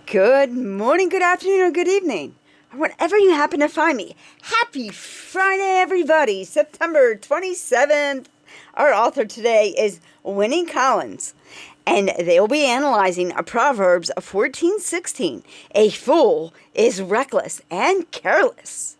Good morning, good afternoon, or good evening, or whenever you happen to find me. Happy Friday, everybody. September 27th. Our author today is Winnie Collins, and they will be analyzing Proverbs 14:16. A fool is reckless and careless.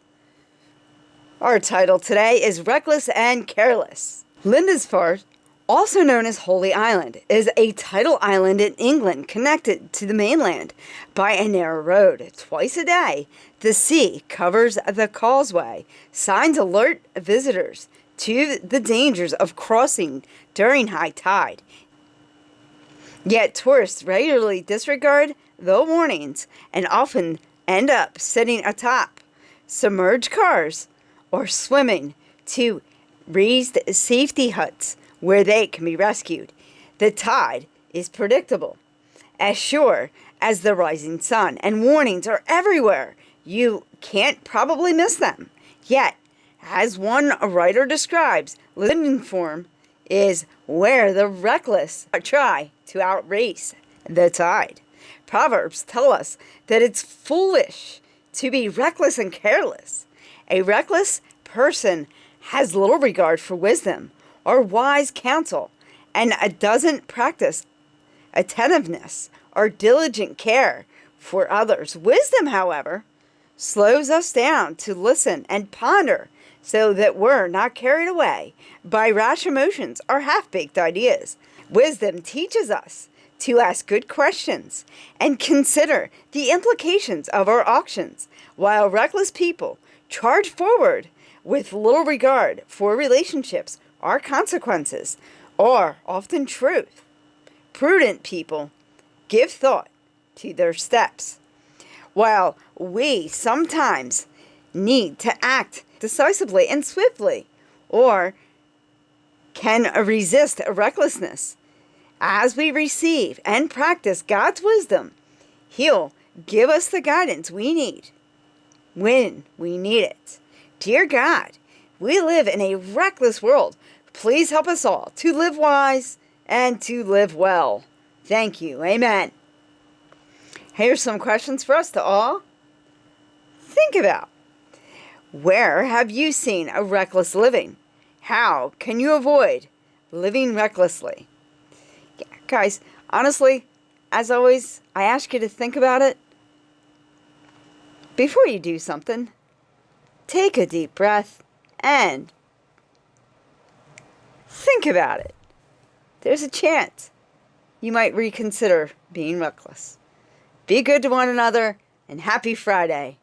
Our title today is Reckless and Careless. Lindisfarne, also known as Holy Island, is a tidal island in England connected to the mainland by a narrow road. Twice a day, the sea covers the causeway. Signs alert visitors to the dangers of crossing during high tide. Yet tourists regularly disregard the warnings and often end up sitting atop submerged cars or swimming to raised safety huts where they can be rescued. The tide is predictable, as sure as the rising sun, and warnings are everywhere. You can't probably miss them. Yet, as one writer describes, living form is where the reckless try to outrace the tide. Proverbs tell us that it's foolish to be reckless and careless. A reckless person has little regard for wisdom or wise counsel, and doesn't practice attentiveness or diligent care for others. Wisdom, however, slows us down to listen and ponder so that we're not carried away by rash emotions or half-baked ideas. Wisdom teaches us to ask good questions and consider the implications of our actions, while reckless people charge forward with little regard for relationships or consequences, or often truth. Prudent people give thought to their steps, while we sometimes need to act decisively and swiftly, or can resist recklessness. As we receive and practice God's wisdom, He'll give us the guidance we need when we need it. Dear God, we live in a reckless world. Please help us all to live wise and to live well. Thank you. Amen. Here's some questions for us to all think about. Where have you seen a reckless living? How can you avoid living recklessly? Yeah, guys, honestly, as always, I ask you to think about it. Before you do something, take a deep breath and think about it. There's a chance you might reconsider being reckless. Be good to one another, and happy Friday.